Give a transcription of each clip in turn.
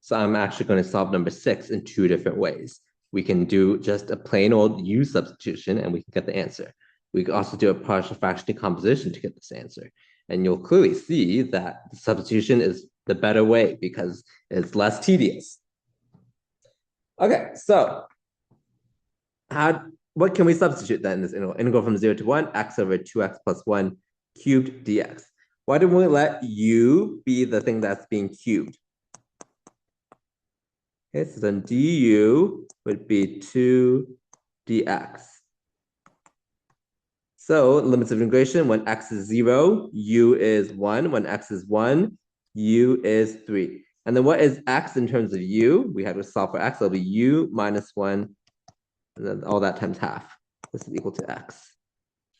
So I'm actually going to solve number 6 in 2 different ways. We can do just a plain old U substitution and we can get the answer. We can also do a partial fraction decomposition to get this answer. And you'll clearly see that the substitution is the better way because it's less tedious. Okay, so what can we substitute then in this integral? Integral from 0 to 1, x over 2x plus 1 cubed dx. Why don't we let u be the thing that's being cubed? Okay, so then du would be 2 dx. So limits of integration, when x is 0, u is 1. When x is 1, u is 3. And then what is x in terms of u? We have to solve for x. It'll be u minus 1, and then all that times half. This is equal to x.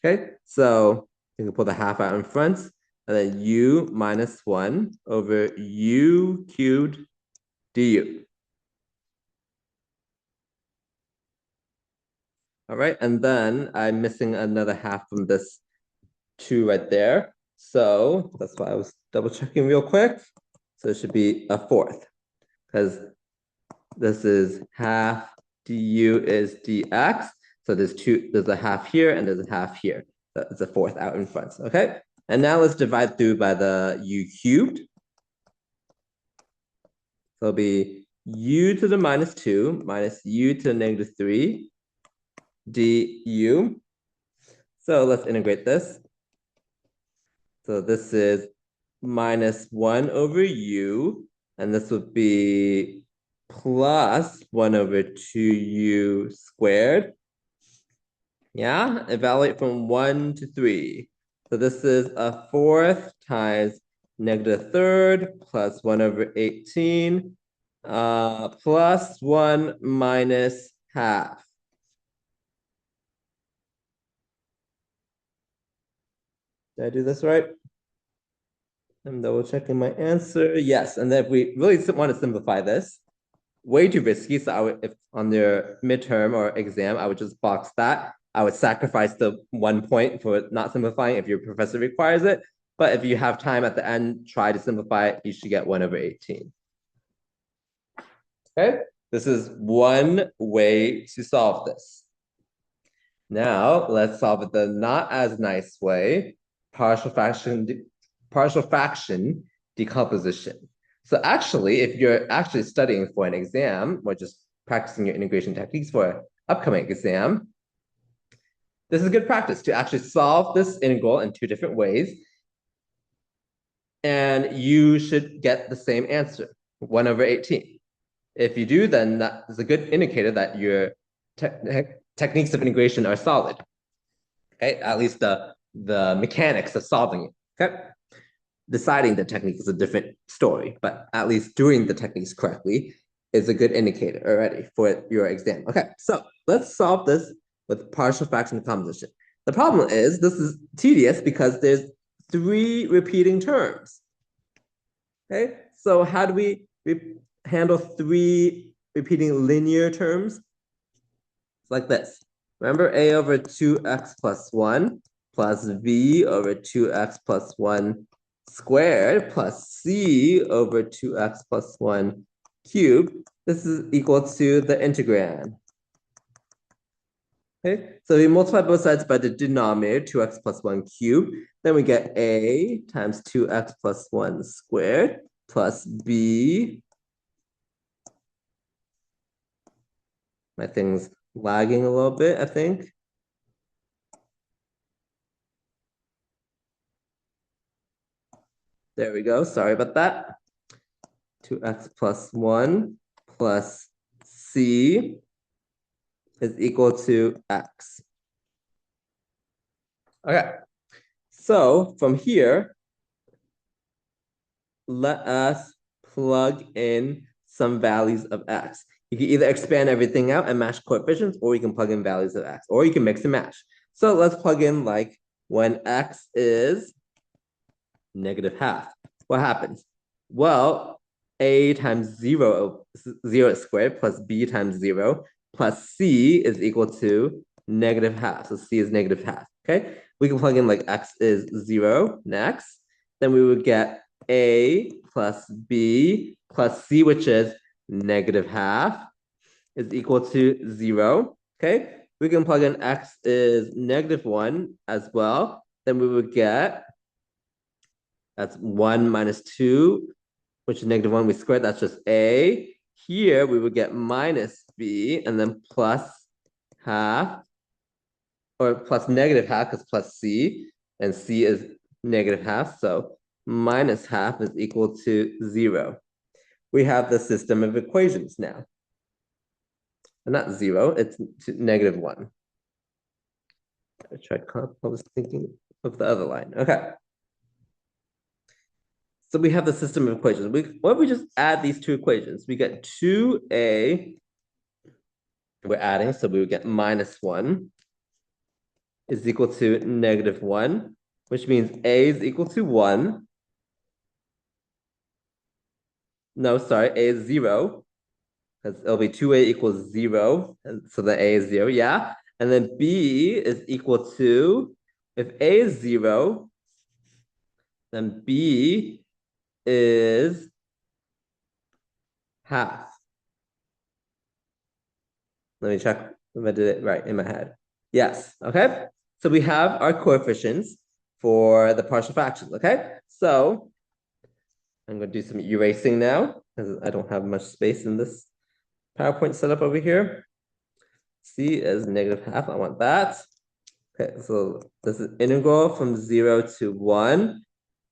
Okay, so you can pull the half out in front, and then u minus 1 over u cubed du. All right, and then I'm missing another half from this 2 right there. So that's why I was double checking real quick. So it should be a fourth, because this is half du is dx. So there's a half here and there's a half here. That's a fourth out in front, okay? And now let's divide through by the u cubed. So it'll be u to the minus 2 minus u to the negative 3 du. So let's integrate this. So this is minus 1 over u, and this would be plus 1 over 2u squared. Yeah, evaluate from 1 to 3. So this is a fourth times negative third plus 1 over 18 plus 1 minus half. Did I do this right? I'm double checking my answer. Yes, and then if we really want to simplify this, way too risky. So I would, if on their midterm or exam, I would just box that. I would sacrifice the 1 point for not simplifying if your professor requires it. But if you have time at the end, try to simplify it. You should get 1 over 18. Okay, this is one way to solve this. Now let's solve it the not as nice way, partial fraction decomposition. So actually, if you're actually studying for an exam or just practicing your integration techniques for an upcoming exam, this is good practice to actually solve this integral in 2 different ways. And you should get the same answer, 1 over 18. If you do, then that is a good indicator that your techniques of integration are solid. Okay, at least the mechanics of solving it. Okay, deciding the technique is a different story, but at least doing the techniques correctly is a good indicator already for your exam. Okay, so let's solve this with partial fraction decomposition. The problem is this is tedious because there's 3 repeating terms. Okay, so how do we handle 3 repeating linear terms? It's like this. Remember a over 2x plus 1 plus v over 2x plus 1 squared plus c over 2x plus 1 cubed. This is equal to the integrand. Okay, so we multiply both sides by the denominator, 2x plus 1 cubed. Then we get a times 2x plus 1 squared plus b. My thing's lagging a little bit, I think. There we go. Sorry about that. 2x plus 1 plus c is equal to x. Okay. So from here, let us plug in some values of x. You can either expand everything out and match coefficients, or you can plug in values of x, or you can mix and match. So let's plug in like when x is negative half. What happens? Well, a times 0 squared plus b times 0 plus c is equal to negative half. So c is negative half, okay? We can plug in like x is 0 next. Then we would get A plus B plus C, which is negative half, is equal to 0. Okay, we can plug in x is negative 1 as well. Then we would get, that's 1 minus 2, which is negative 1. We squared, that's just A. Here we would get minus B and then plus half, or plus negative half because plus C, and C is negative half. So minus half is equal to 0. We have the system of equations now. And not 0, it's negative 1. I was thinking of the other line. Okay. So we have the system of equations. What if we just add these two equations? We get 2a, we're adding, so we would get minus 1 is equal to negative 1, which means a is equal to 1. No, sorry, a is 0, because it'll be 2a equals 0, and so the a is 0, yeah. And then b is equal to, if a is 0, then b is half. Let me check if I did it right in my head. Yes, okay. So we have our coefficients for the partial fractions, okay? So I'm going to do some erasing now because I don't have much space in this PowerPoint setup over here. C is negative half, I want that. Okay, so this is integral from 0 to 1.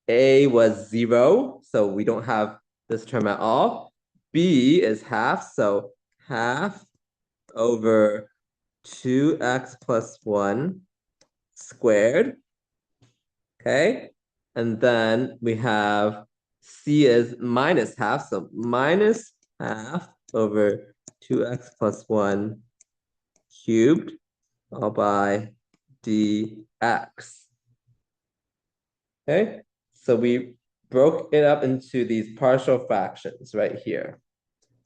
A was 0, so we don't have this term at all. B is half, so half over 2x plus 1 squared. Okay, and then we have C is minus half, so minus half over 2x plus 1 cubed all by dx. Okay, so we broke it up into these partial fractions right here.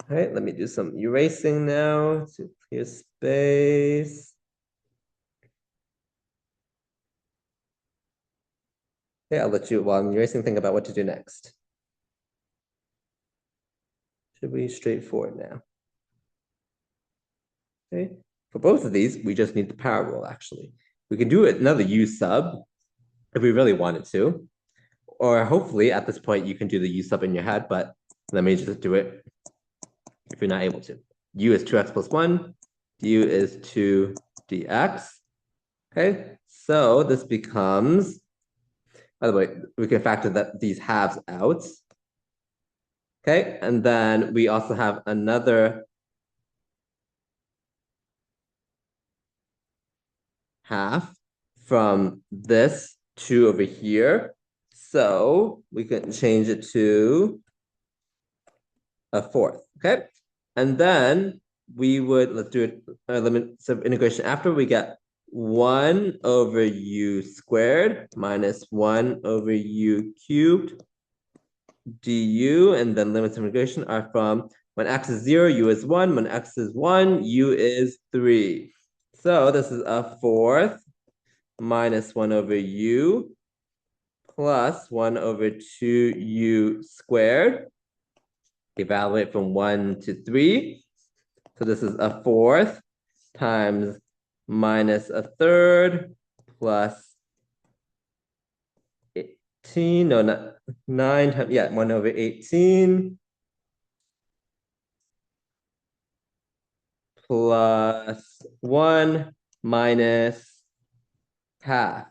All right, let me do some erasing now to clear space. Okay, I'll let you, while I'm erasing, think about what to do next. Should be straightforward now. Okay, for both of these, we just need the power rule, actually. We can do another U sub if we really wanted to. Or hopefully, at this point, you can do the U sub in your head, but let me just do it if you're not able to. U is 2x plus 1. Du is 2 dx. Okay, so this becomes, by the way, we can factor these halves out. Okay, and then we also have another half from this 2 over here. So we can change it to a fourth, okay? And then we would, let's do it, limits of integration after we get 1 over u squared minus 1 over u cubed du, and then limits of integration are from when x is 0, u is 1, when x is 1, u is 3. So this is a fourth minus 1 over u plus 1 over 2u squared. Evaluate from 1 to 3. So this is a fourth times minus a third plus 18, no, not 9 times, yeah, 1 over 18 plus 1 minus half.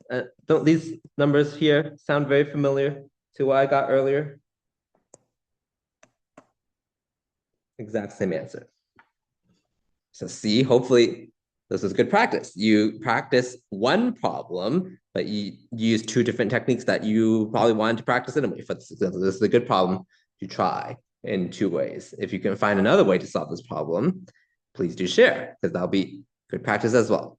Don't these numbers here sound very familiar to what I got earlier? Exact same answer. So see, hopefully this is good practice. You practice one problem, but you use two different techniques that you probably wanted to practice anyway. For this is a good problem to try in two ways. If you can find another way to solve this problem, please do share, because that'll be good practice as well.